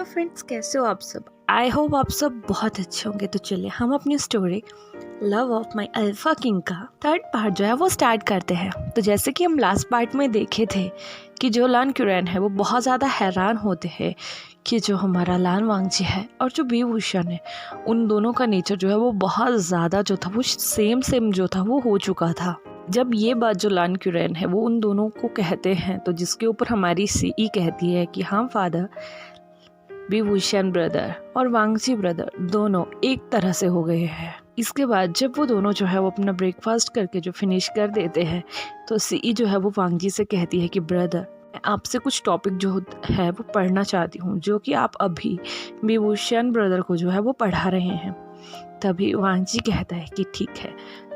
Hello friends, कैसे हो आप सब। आई होप आप सब बहुत अच्छे होंगे। तो चलिए हम अपनी story love of my alpha king का थर्ड पार्ट जो है वो स्टार्ट करते हैं। तो जैसे कि हम लास्ट पार्ट में देखे थे कि जो लान क्यूरेन है वो बहुत ज़्यादा हैरान होते हैं कि जो हमारा लान वांगजी है और जो बी वुशन है उन दोनों का नेचर जो है वो बहुत ज़्यादा जो था वो सेम जो था वो हो चुका था। जब ये बात जो लान क्यूरेन है वो उन दोनों को कहते हैं तो जिसके ऊपर हमारी सीई कहती है कि हाँ फादर, बी वुशन ब्रदर और वांगजी ब्रदर दोनों एक तरह से हो गए हैं। इसके बाद जब वो दोनों जो है वो अपना ब्रेकफास्ट करके जो फिनिश कर देते हैं तो सीई जो है वो वांगजी से कहती है कि ब्रदर, मैं आपसे कुछ टॉपिक जो है वो पढ़ना चाहती हूँ जो कि आप अभी बी वुशन ब्रदर को जो है वो पढ़ा रहे हैं। तभी वांगजी कहता है कि ठीक है,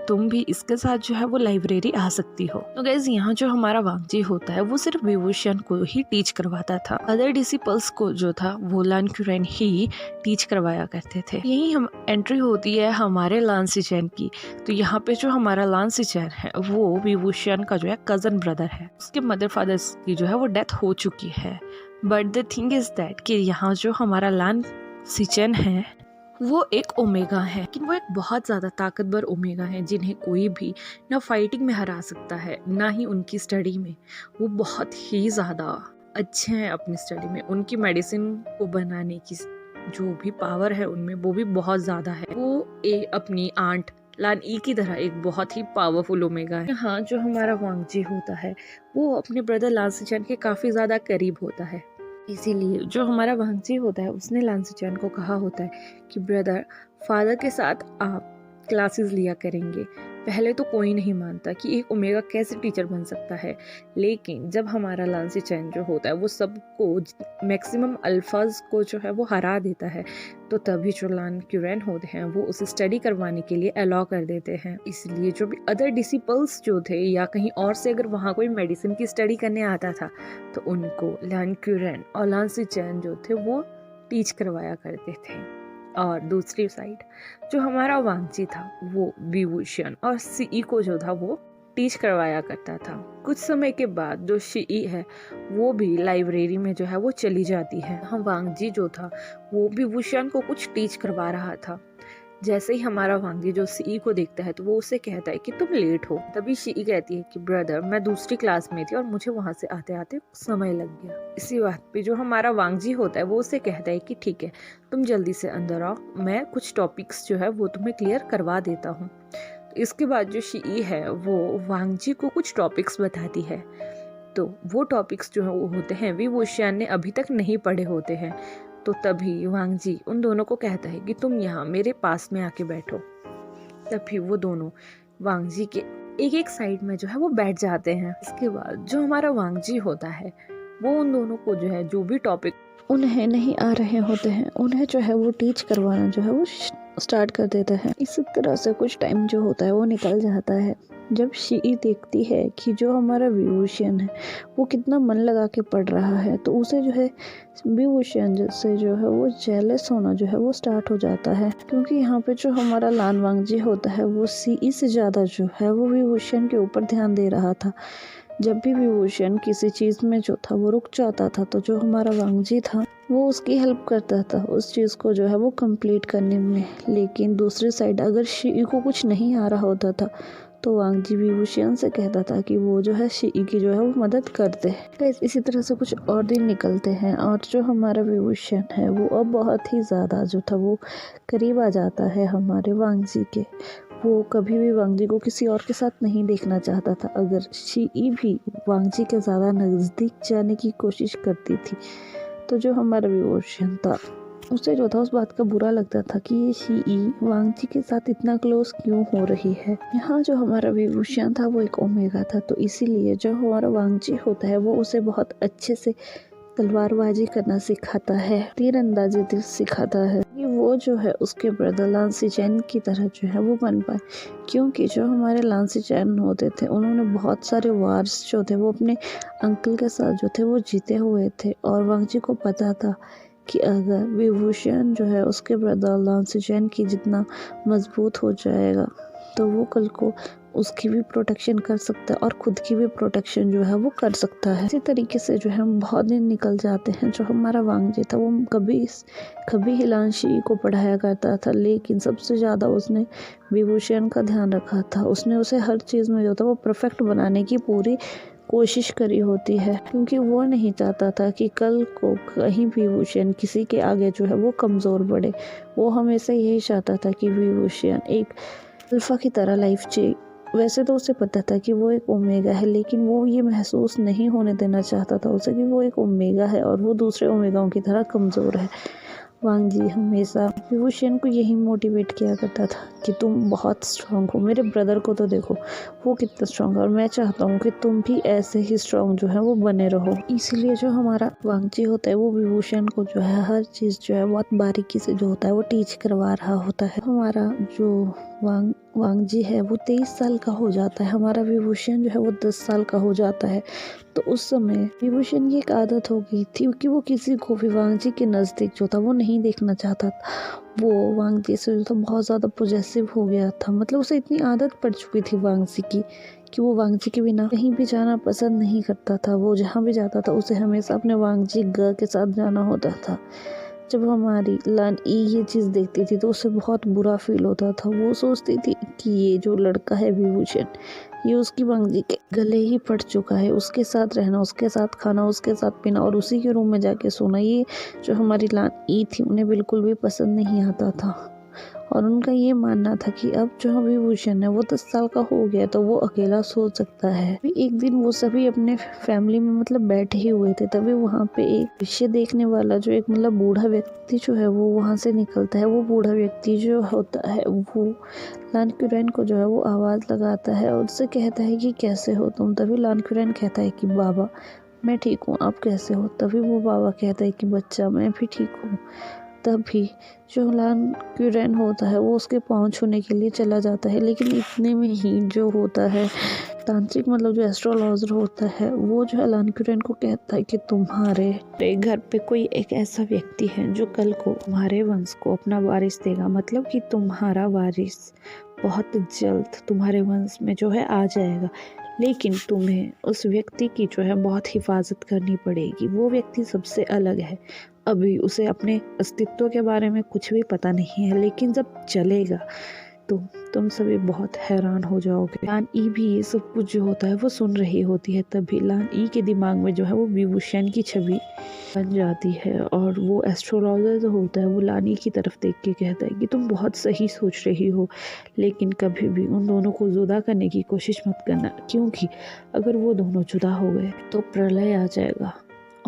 तुम भी इसके साथ जो है वो लाइब्रेरी आ सकती हो। तो गाइस यहाँ जो हमारा वांगजी होता है वो सिर्फ विवुशन को ही टीच करवाता था। अदर डिसिपल्स को जो था वो लान क्यूरेन ही टीच करवाया करते थे। यही हम एंट्री होती है हमारे लान सिचेन की। तो यहाँ पे जो हमारा लान सिचेन है वो विवुशन का जो है कजन ब्रदर है। उसके मदर फादर की जो है वो डेथ हो चुकी है। But the thing is that कि यहाँ जो हमारा लान सिचेन है वो एक ओमेगा है, लेकिन वो एक बहुत ज़्यादा ताकतवर ओमेगा है जिन्हें कोई भी ना फाइटिंग में हरा सकता है ना ही उनकी स्टडी में। वो बहुत ही ज़्यादा अच्छे हैं अपनी स्टडी में। उनकी मेडिसिन को बनाने की जो भी पावर है उनमें वो भी बहुत ज़्यादा है। वो अपनी आंट लान ई की तरह एक बहुत ही पावरफुल ओमेगा है। यहाँ जो हमारा वांगजी होता है वो अपने ब्रदर लान सिचेन के काफ़ी ज़्यादा करीब होता है। इसीलिए जो हमारा वांगजी होता है उसने लान सिचेन को कहा होता है कि ब्रदर, फादर के साथ आप क्लासेस लिया करेंगे। पहले तो कोई नहीं मानता कि एक ओमेगा कैसे टीचर बन सकता है, लेकिन जब हमारा लान सिचेन जो होता है वो सबको मैक्सिमम अल्फाज को जो है वो हरा देता है तो तभी जो लान क्यूरेन होते हैं वो उसे स्टडी करवाने के लिए अलाउ कर देते हैं। इसलिए जो भी अदर डिसिपल्स जो थे या कहीं और से अगर वहाँ कोई मेडिसिन की स्टडी करने आता था तो उनको लान क्यूरेन और लान सिचेन जो थे वो टीच करवाया करते थे। और दूसरी साइड जो हमारा वांगजी था वो बी वुशन और सीई को जो था वो टीच करवाया करता था। कुछ समय के बाद जो सीई है वो भी लाइब्रेरी में जो है वो चली जाती है। हम वांगजी जो था वो बी वुशन को कुछ टीच करवा रहा था। जैसे ही हमारा वांगजी जो सीई को देखता है तो वो उसे कहता है कि तुम लेट हो। तभी सीई कहती है कि ब्रदर, मैं दूसरी क्लास में थी और मुझे वहां से आते आते समय लग गया। इसी बात पे जो हमारा वांगजी होता है वो उसे कहता है कि ठीक है, तुम जल्दी से अंदर आओ, मैं कुछ टॉपिक्स जो है वो तुम्हें क्लियर करवा देता हूँ। तो इसके बाद जो सीई है वो वांगजी को कुछ टॉपिक्स बताती है। तो वो टॉपिक्स जो है वो होते हैं वी वुशियान ने अभी तक नहीं पढ़े होते हैं। तो तभी वांगजी उन दोनों को कहता है कि तुम यहाँ मेरे पास में आके बैठो। तभी वो दोनों वांगजी के एक एक साइड में जो है वो बैठ जाते हैं। इसके बाद जो हमारा वांगजी होता है वो उन दोनों को जो है जो भी टॉपिक उन्हें नहीं आ रहे होते हैं उन्हें जो है वो टीच करवाना जो है वो स्टार्ट कर देता है। इसी तरह से कुछ टाइम जो होता है वो निकल जाता है। जब सीई देखती है कि जो हमारा विवुशन है वो कितना मन लगा के पढ़ रहा है तो उसे जो है विवुशन से जो है वो जेलस होना जो है वो स्टार्ट हो जाता है। क्योंकि यहाँ पे जो हमारा लान वांगजी होता है वो सीई से ज़्यादा जो है वो विवुशन के ऊपर ध्यान दे रहा था। जब भी विवुशन किसी चीज़ में जो था वो रुक जाता था तो जो हमारा वांगजी था वो उसकी हेल्प करता था उस चीज़ को जो है वो कंप्लीट करने में। लेकिन दूसरी साइड अगर सीई को कुछ नहीं आ रहा होता था तो वांगजी विवुशन से कहता था कि वो जो है सीई की जो है वो मदद कर दे। इसी तरह से कुछ और दिन निकलते हैं और जो हमारा विवुशन है वो अब बहुत ही ज़्यादा जो था वो करीब आ जाता है हमारे वांगजी के। वो कभी भी वांगजी को किसी और के साथ नहीं देखना चाहता था। अगर सीई भी वांगजी के ज़्यादा नज़दीक जाने की कोशिश करती थी तो जो हमारा विवुशन था उसे जो था उस बात का बुरा लगता था कि ये सीई वांगजी के साथ इतना क्लोज क्यों हो रही है। यहाँ जो हमारा विवुशन था वो एक ओमेगा था तो इसीलिए जो हमारा वांगजी होता है वो उसे बहुत अच्छे से तलवारबाजी करना सिखाता है, तीरंदाजी सिखाता है कि वो जो है उसके ब्रदर लान सिचेन की तरह जो है वो बन पाए। क्योंकि जो हमारे लान सिचेन होते थे उन्होंने बहुत सारे वार्स जो थे वो अपने अंकल के साथ जो थे वो जीते हुए थे और वांगजी को पता था कि अगर विवुशन जो है उसके ब्रदर लान सिचेन की जितना मजबूत हो जाएगा तो वो कल को उसकी भी प्रोटेक्शन कर सकता है और खुद की भी प्रोटेक्शन जो है वो कर सकता है। इसी तरीके से जो है हम बहुत दिन निकल जाते हैं। जो हमारा वांगजी था वो कभी हिलांशी को पढ़ाया करता था, लेकिन सबसे ज़्यादा उसने विभूषण का ध्यान रखा था। उसने उसे हर चीज़ में जो था वो परफेक्ट बनाने की पूरी कोशिश करी होती है, क्योंकि वो नहीं चाहता था कि कल को कहीं विभूषण किसी के आगे जो है वो कमज़ोर पड़े। वो हमेशा यही चाहता था कि विभूषण एक अल्फा की तरह लाइफ जी। वैसे तो उसे पता था कि वो एक ओमेगा है, लेकिन वो ये महसूस नहीं होने देना चाहता था उसे कि वो एक ओमेगा है और वो दूसरे ओमेगाओं की तरह कमज़ोर है। वांगजी हमेशा विभूषण को यही मोटिवेट किया करता था कि तुम बहुत स्ट्रांग हो, मेरे ब्रदर को तो देखो वो कितना स्ट्रांग है और मैं चाहता हूँ कि तुम भी ऐसे ही स्ट्रांग जो है वो बने रहो। इसीलिए जो हमारा वांगजी होता है वो विभूषण को जो है हर चीज़ जो है बहुत बारीकी से जो होता है वो टीच करवा रहा होता है। हमारा जो वांगजी है वो 23 साल का हो जाता है, हमारा विभूषण जो है वो 10 साल का हो जाता है। तो उस समय विभूषण की एक आदत हो गई थी कि वो किसी को भी वांगजी के नज़दीक जो था वो नहीं देखना चाहता था। वो वांगजी से जो था बहुत ज़्यादा पॉजेसिव हो गया था। मतलब उसे इतनी आदत पड़ चुकी थी वांगजी की कि वो वांगजी के बिना कहीं भी जाना पसंद नहीं करता था। वो जहाँ भी जाता था उसे हमेशा अपने वांगजी के साथ जाना होता था। जब हमारी लान ई ये चीज़ देखती थी तो उसे बहुत बुरा फील होता था। वो सोचती थी कि ये जो लड़का है विभूषण, ये उसकी वांगजी के गले ही पड़ चुका है। उसके साथ रहना, उसके साथ खाना, उसके साथ पीना और उसी के रूम में जाके सोना, ये जो हमारी लान ई थी उन्हें बिल्कुल भी पसंद नहीं आता था। और उनका ये मानना था कि अब जो विभूषण है वो 10 साल का हो गया तो वो अकेला सो सकता है। एक दिन वो सभी अपने फैमिली में मतलब बैठे ही हुए थे, तभी वहाँ पे एक दृश्य देखने वाला जो एक मतलब बूढ़ा व्यक्ति जो है वो वहाँ से निकलता है। वो बूढ़ा व्यक्ति जो होता है वो लान क्यूरेन को जो है वो आवाज़ लगाता है और उससे कहता है कि कैसे हो तुम। तभी लान क्यूरेन कहता है कि बाबा मैं ठीक हूँ, आप कैसे हो। तभी वो बाबा कहता है कि बच्चा मैं भी ठीक हूँ। तभी जो लान क्यूरेन होता है वो उसके पाँव छूने के लिए चला जाता है, लेकिन इतने में ही जो होता है तांत्रिक मतलब जो एस्ट्रोलॉजर होता है वो जो है लान क्यूरेन को कहता है कि तुम्हारे घर पे कोई एक ऐसा व्यक्ति है जो कल को तुम्हारे वंश को अपना वारिस देगा। मतलब कि तुम्हारा वारिस बहुत जल्द तुम्हारे वंश में जो है आ जाएगा, लेकिन तुम्हें उस व्यक्ति की जो है बहुत हिफाजत करनी पड़ेगी। वो व्यक्ति सबसे अलग है, अभी उसे अपने अस्तित्व के बारे में कुछ भी पता नहीं है, लेकिन जब चलेगा तो तुम सभी बहुत हैरान हो जाओगे। लान ई भी ये सब कुछ जो होता है वो सुन रही होती है। तभी लान ई के दिमाग में जो है वो विभूषण की छवि बन जाती है और वो एस्ट्रोलॉजर जो होता है वो लान ई की तरफ देख के कहता है कि तुम बहुत सही सोच रही हो, लेकिन कभी भी उन दोनों को जुदा करने की कोशिश मत करना, क्योंकि अगर वो दोनों जुदा हो गए तो प्रलय आ जाएगा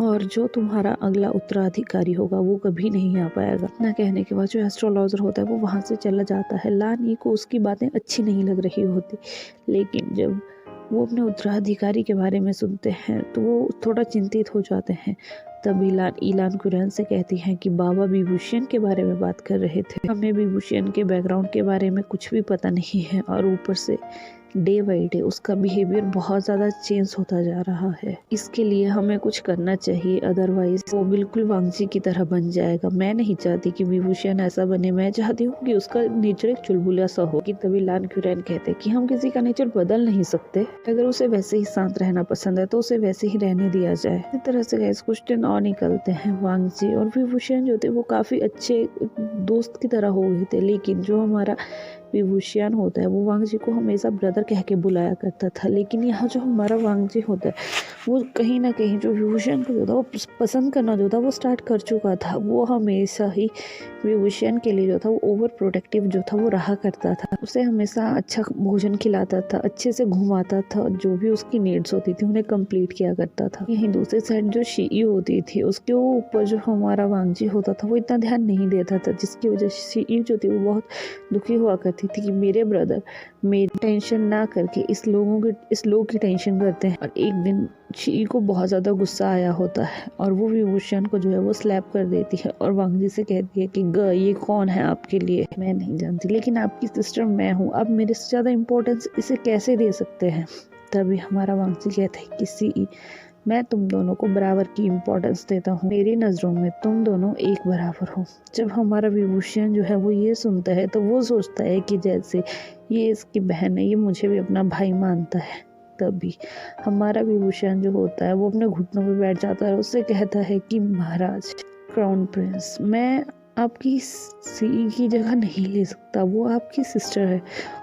और जो तुम्हारा अगला उत्तराधिकारी होगा वो कभी नहीं आ पाएगा। इतना कहने के बाद जो एस्ट्रोलॉजर होता है वो वहाँ से चला जाता है। लान ई को उसकी बातें अच्छी नहीं लग रही होती, लेकिन जब वो अपने उत्तराधिकारी के बारे में सुनते हैं तो वो थोड़ा चिंतित हो जाते हैं। तभी लान क्यूरेन से कहती हैं कि बाबा विभूषण के बारे में बात कर रहे थे, हमें विभूषण के बैकग्राउंड के बारे में कुछ भी पता नहीं है और ऊपर से डे बाई डे उसका बिहेवियर बहुत ज़्यादा चेंज होता जा रहा है। इसके लिए हमें कुछ करना चाहिए, अदरवाइज वो बिल्कुल वांगजी की तरह बन जाएगा। मैं नहीं चाहती कि विभूषण ऐसा बने, मैं चाहती हूँ कि उसका नेचर एक चुलबुला सा हो। कि तभी लान क्यूरेन कहते हैं कि हम किसी का नेचर बदल नहीं सकते, अगर उसे वैसे ही शांत रहना पसंद है तो उसे वैसे ही रहने दिया जाए। इसी तरह से गाइस कुछ दिन और निकलते हैं। वांगजी और विभूषण जो थे वो काफ़ी अच्छे दोस्त की तरह हो गए थे, लेकिन जो हमारा विभूषण होता है वो वांगजी को हमेशा ब्रदर कह के बुलाया करता था। लेकिन यहाँ जो हमारा वांगजी होता है वो कहीं ना कहीं जो विभूषण को जो था वो पसंद करना जो था वो स्टार्ट कर चुका था। वो हमेशा ही विभूषण के लिए जो था वो ओवर प्रोटेक्टिव जो था वो रहा करता था। उसे हमेशा अच्छा भोजन खिलाता था, अच्छे से घुमाता था, जो भी उसकी नीड्स होती थी उन्हें कंप्लीट किया करता था। यहीं दूसरी साइड जो शी होती थी उसके ऊपर जो हमारा वांगजी होता था वो इतना ध्यान नहीं देता था, जिसकी वजह से शी जो थी वो बहुत दुखी हुआ करती थी कि मेरे ब्रदर मेरी टेंशन ना करके इस लोग की टेंशन करते हैं। और एक दिन शी को बहुत ज़्यादा गुस्सा आया होता है और वो विभूषण को जो है वो स्लैप कर देती है और वांगजी से कहती है कि ये कौन है आपके लिए। मैं नहीं जानती, लेकिन आपकी सिस्टर मैं हूँ, आप मेरे से ज़्यादा इम्पोर्टेंस इसे कैसे दे सकते हैं। तभी हमारा वांगजी कहता है कि सी मैं तुम दोनों को बराबर की इम्पोर्टेंस देता हूँ। मेरी नज़रों में तुम दोनों एक बराबर हो। जब हमारा विभूषण जो है वो ये सुनता है तो वो सोचता है कि जैसे ये इसकी बहन है, ये मुझे भी अपना भाई मानता है। तभी हमारा विभूषण जो होता है वो अपने घुटनों पे बैठ जाता है और उससे कहता है कि महाराज, क्राउन प्रिंस, मैं आपकी सी की जगह नहीं ले सकता। वो आपकी सिस्टर है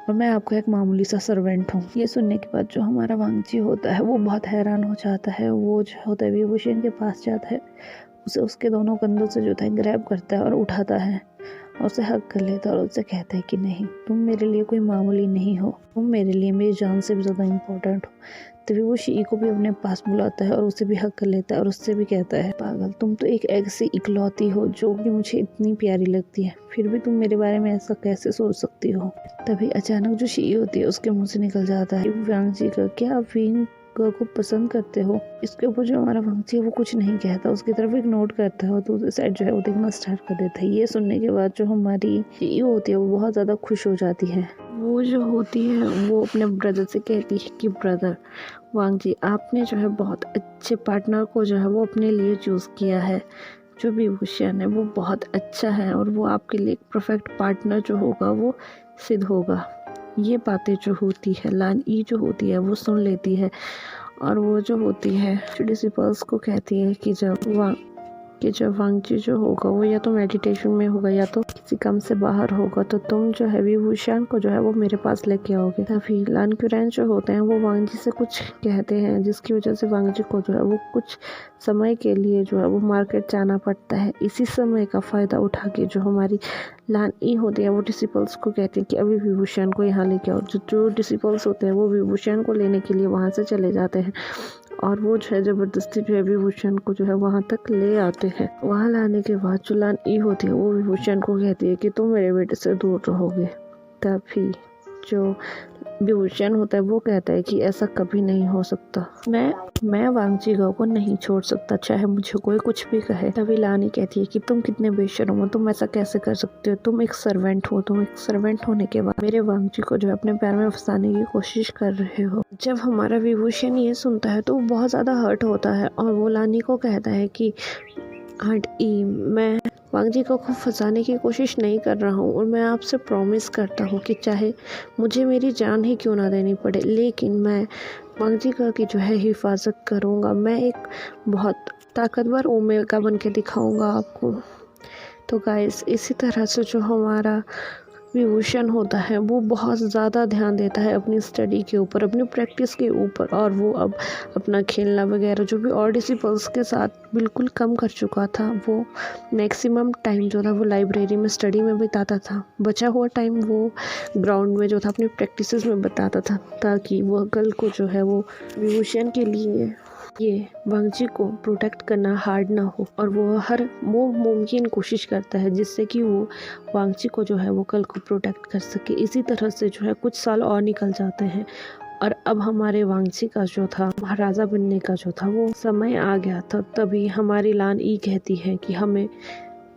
और मैं आपका एक मामूली सा सर्वेंट हूँ। ये सुनने के बाद जो हमारा वांगजी होता है वो बहुत हैरान हो जाता है। वो जो होता है विभूषण के पास जाता है, उसे उसके दोनों कंधों से जो है ग्रैब करता है और उठाता है और उसे हक कर लेता है और उससे कहता है कि नहीं, तुम मेरे लिए कोई मामूली नहीं हो, तुम मेरे लिए मेरी जान से भी ज़्यादा इम्पोर्टेंट हो। तभी वो शी को भी अपने पास बुलाता है और उसे भी हक कर लेता है और उससे भी कहता है, पागल, तुम तो एक ऐसी इकलौती हो जो कि मुझे इतनी प्यारी लगती है, फिर भी तुम मेरे बारे में ऐसा कैसे सोच सकती हो। तभी अचानक जो शी होती है उसके मुंह से निकल जाता है, वांगजी का, क्या आप विंग को पसंद करते हो? इसके ऊपर जो हमारा वांगजी है वो कुछ नहीं कहता, उसकी तरफ एक नोट करता है और दूसरी साइड जो है वो देखना स्टार्ट कर देता है। ये सुनने के बाद जो हमारी शी होती है वो बहुत ज़्यादा खुश हो जाती है। वो जो होती है वो अपने ब्रदर से कहती है कि ब्रदर वांगजी, आपने जो है बहुत अच्छे पार्टनर को जो है वो अपने लिए चूज़ किया है। जो विभूषण है वो बहुत अच्छा है और वो आपके लिए एक परफेक्ट पार्टनर जो होगा वो सिद्ध होगा। ये बातें जो होती है लान ई जो होती है वो सुन लेती है और वो जो होती है डिसिपल्स को कहती है कि जब वांगजी जो होगा वो या तो मेडिटेशन में होगा या तो किसी काम से बाहर होगा, तो तुम जो है विभूषण को जो है वो मेरे पास लेके आओगे। तभी लान क्यूरेन जो होते हैं वो वांगजी से कुछ कहते हैं जिसकी वजह से वांगजी को जो है वो कुछ समय के लिए जो है वो मार्केट जाना पड़ता है। इसी समय का फ़ायदा उठा के जो हमारी लान ई होती है वो डिसिपल्स को कहती है कि अभी विभूषण को यहाँ लेके आओ। जो डिसिपल्स होते हैं वो विभूषण को लेने के लिए वहाँ से चले जाते हैं और वो जो है ज़बरदस्ती जो है विभूषण को जो है वहाँ तक ले आते हैं। वहाँ लाने के बाद जो लान ई होती है वो विभूषण को कहती है कि तुम मेरे बेटे से दूर रहोगे। तभी जो विभूषण होता है वो कहता है कि ऐसा कभी नहीं हो सकता, मैं वांगजी को नहीं छोड़ सकता, चाहे मुझे कोई कुछ भी कहे। तभी लानी कहती है कि तुम कितने बेशर्म हो, तुम ऐसा कैसे कर सकते हो, तुम एक सर्वेंट हो, तुम एक सर्वेंट होने के बाद मेरे वांगजी को जो है अपने पैर में फंसाने की कोशिश कर रहे हो। जब हमारा विभूषण ये सुनता है तो वो बहुत ज़्यादा हर्ट होता है और वो लानी को कहता है कि आंटी, मैं वांगजी को खूब फंसाने की कोशिश नहीं कर रहा हूँ और मैं आपसे प्रॉमिस करता हूँ कि चाहे मुझे मेरी जान ही क्यों ना देनी पड़े, लेकिन मैं वांगजी की जो है हिफाजत करूँगा। मैं एक बहुत ताकतवर ओमेगा बन के दिखाऊँगा आपको। तो गाइस, इसी तरह से जो हमारा विभूषण होता है वो बहुत ज़्यादा ध्यान देता है अपनी स्टडी के ऊपर, अपनी प्रैक्टिस के ऊपर, और वो अब अपना खेलना वगैरह जो भी और डिसिपल्स के साथ बिल्कुल कम कर चुका था। वो मैक्सिमम टाइम जो था वो लाइब्रेरी में स्टडी में बिताता था, बचा हुआ टाइम वो ग्राउंड में जो था अपनी प्रैक्टिसेस में बिताता था, ताकि वह कल को जो है वो विभूषण के लिए ये वांगजी को प्रोटेक्ट करना हार्ड ना हो। और वो मुमकिन कोशिश करता है जिससे कि वो वांगजी को जो है वो कल को प्रोटेक्ट कर सके। इसी तरह से जो है कुछ साल और निकल जाते हैं और अब हमारे वांगजी का जो था महाराजा बनने का जो था वो समय आ गया था। तभी हमारी लान ई कहती है कि हमें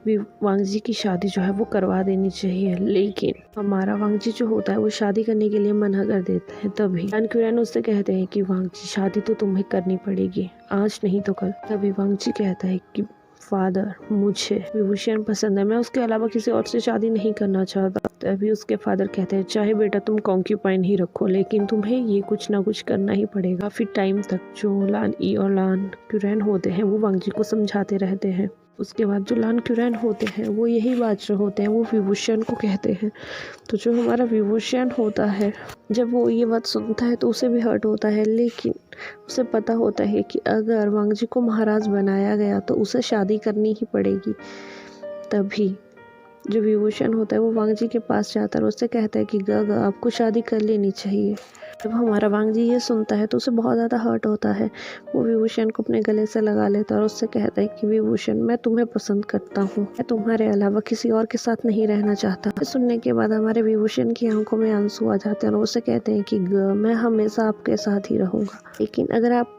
वांगजी की शादी जो है वो करवा देनी चाहिए, लेकिन हमारा वांगजी जो होता है वो शादी करने के लिए मना कर देता है। तभी लान क्यूरेन उससे कहते हैं कि वांगजी, शादी तो तुम्हें करनी पड़ेगी, आज नहीं तो कल। तभी वांगजी कहता है कि फादर, मुझे विभूषण पसंद है, मैं उसके अलावा किसी और से शादी नहीं करना चाहता। तभी उसके फादर कहते हैं, चाहे बेटा तुम कॉन्क्यूपाइन ही रखो, लेकिन तुम्हें ये कुछ ना कुछ करना ही पड़ेगा। काफी टाइम तक जो लान ई और लान क्यूरेन होते हैं वो वांगजी को समझाते रहते हैं। उसके बाद जो लान क्यूरेन होते हैं वो यही बात जो होते हैं वो विभूषण को कहते हैं। तो जो हमारा विभूषण होता है जब वो ये बात सुनता है तो उसे भी हर्ट होता है, लेकिन उसे पता होता है कि अगर वांगजी को महाराज बनाया गया तो उसे शादी करनी ही पड़ेगी। तभी जो विभूषण होता है वो वांगजी के पास जाता है और उससे कहता है कि गागा, आपको शादी कर लेनी चाहिए। जब हमारा वांगजी ये सुनता है तो उसे बहुत ज़्यादा हर्ट होता है। वो विभूषण को अपने गले से लगा लेता है और उससे कहता है कि विभूषण, मैं तुम्हें पसंद करता हूँ, मैं तुम्हारे अलावा किसी और के साथ नहीं रहना चाहता। सुनने के बाद हमारे विभूषण की आंखों में आंसू आ जाते हैं और उससे कहते हैं कि मैं हमेशा आपके साथ ही रहूँगा, लेकिन अगर आप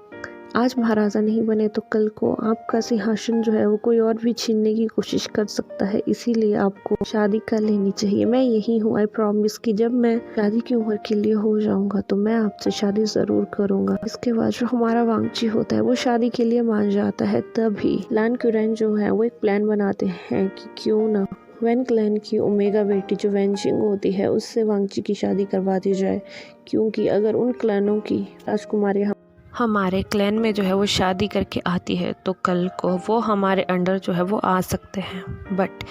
आज महाराजा नहीं बने तो कल को आपका सिंहासन जो है वो कोई और भी छीनने की कोशिश कर सकता है, इसीलिए आपको शादी कर लेनी चाहिए। मैं यही हूँ, आई प्रॉमिस कि जब मैं शादी की उम्र के लिए हो जाऊंगा तो मैं आपसे शादी जरूर करूंगा। इसके बाद जो हमारा वांगची होता है वो शादी के लिए मान जाता है। तभी लान क्यूरेन जो है वो एक प्लान बनाते हैं कि क्यों ना वैन क्लैन की ओमेगा बेटी जो वैनचिंग होती है उससे वांगची की शादी करवा दी जाए, क्योंकि अगर उन क्लैनों की राजकुमारी हमारे क्लैन में जो है वो शादी करके आती है तो कल को वो हमारे अंडर जो है वो आ सकते हैं। बट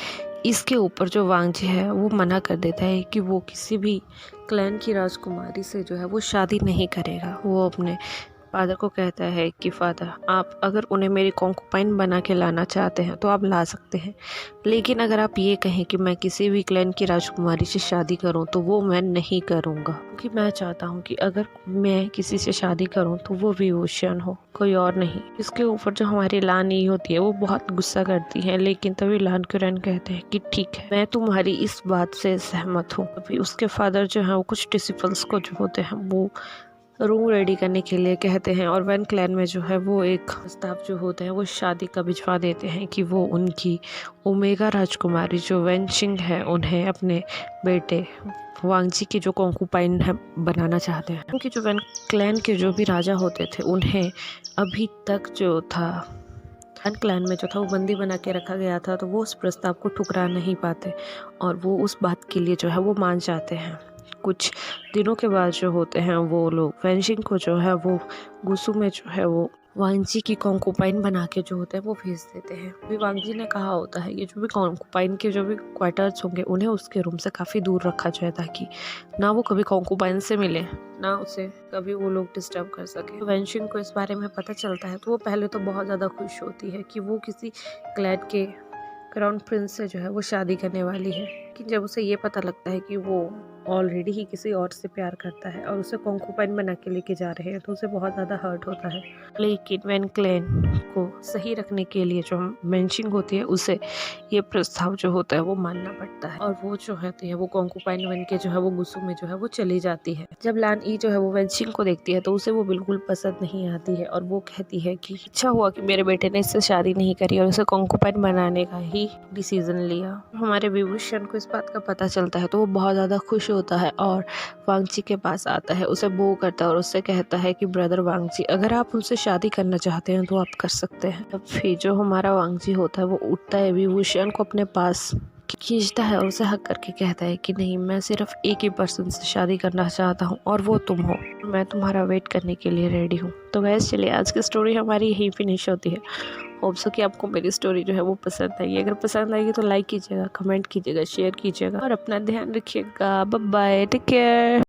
इसके ऊपर जो वांगजी है वो मना कर देता है कि वो किसी भी क्लैन की राजकुमारी से जो है वो शादी नहीं करेगा। वो अपने फादर को कहता है कि फादर, आप अगर उन्हें मेरी कॉन्कुपाइन बना के लाना चाहते हैं तो आप ला सकते हैं, लेकिन अगर आप ये कहें कि मैं किसी भी क्लैन की राजकुमारी से शादी करूं तो वो मैं नहीं करूंगा, क्योंकि मैं चाहता हूं कि अगर मैं किसी से शादी करूं तो वो विभूषण हो, कोई और नहीं। इसके ऊपर जो हमारी लान ई होती है वो बहुत गुस्सा करती है, लेकिन तभी लान क्यूरेन कहते हैं कि ठीक है, मैं तुम्हारी इस बात से सहमत हूँ। अभी उसके फादर जो है वो कुछ डिसिपल्स को जो होते हैं वो रूम रेडी करने के लिए कहते हैं, और वैन क्लैन में जो है वो एक प्रस्ताव जो होते हैं वो शादी का भिजवा देते हैं कि वो उनकी ओमेगा राजकुमारी जो वैनचिंग है उन्हें अपने बेटे वांगजी की जो कॉन्कुपाइन है बनाना चाहते हैं, क्योंकि जो वैन क्लैन के जो भी राजा होते थे उन्हें अभी तक जो था वैन क्लैन में जो था वो बंदी बना के रखा गया था, तो वो उस प्रस्ताव को ठुकरा नहीं पाते और वो उस बात के लिए जो है वो मान जाते हैं। कुछ दिनों के बाद जो होते हैं वो लोग वैनचिंग को जो है वो गुसू में जो है वो वांगजी की कॉन्कुपाइन बना के जो होते हैं वो भेज देते हैं। अभी वांगजी ने कहा होता है कि जो भी कॉन्कुपाइन के जो भी क्वार्टर्स होंगे उन्हें उसके रूम से काफ़ी दूर रखा जाए, ताकि ना वो कभी कॉन्कुपाइन से मिले ना उसे कभी वो लोग डिस्टर्ब कर सके। वैनचिंग को इस बारे में पता चलता है तो वो पहले तो बहुत ज़्यादा खुश होती है कि वो किसी क्लैन के क्राउन प्रिंस से जो है वो शादी करने वाली है, कि जब उसे ये पता लगता है कि वो ऑलरेडी ही किसी और से प्यार करता है और उसे कॉन्कुपाइन बना के लेके जा रहे हैं तो उसे बहुत ज़्यादा हर्ट होता है। लेकिन वैन क्लैन को सही रखने के लिए जो वैनचिंग होती है उसे ये प्रस्ताव जो होता है वो मानना पड़ता है, और वो जो है वो कॉन्कुपाइन बन के जो है वो गुस्सू में जो है वो चली जाती है। जब लान ई जो है वो वैनचिंग को देखती है तो उसे वो बिल्कुल पसंद नहीं आती है और वो कहती है कि अच्छा हुआ कि मेरे बेटे ने इससे शादी नहीं करी और उसे कॉन्कुपाइन बनाने का ही डिसीजन लिया। हमारे विभूषण को इस बात का पता चलता है तो वो बहुत ज़्यादा खुश होता है और वांगची के पास आता है, उसे बो करता है और उससे कहता है कि ब्रदर वांगची, अगर आप उनसे शादी करना चाहते हैं तो आप कर सकते हैं। तब फिर जो हमारा वांगची होता है वो उठता है, विभूषण को अपने पास खींचता है और उसे हक करके कहता है कि नहीं, मैं सिर्फ एक ही पर्सन से शादी करना चाहता हूँ और वो तुम हो, मैं तुम्हारा वेट करने के लिए रेडी हूँ। तो गैस चलिए आज की स्टोरी हमारी यहीं फिनिश होती है। होप सो कि आपको मेरी स्टोरी जो है वो पसंद आई। अगर पसंद आएगी तो लाइक कीजिएगा, कमेंट कीजिएगा, शेयर कीजिएगा और अपना ध्यान रखिएगा। Bye bye, take care.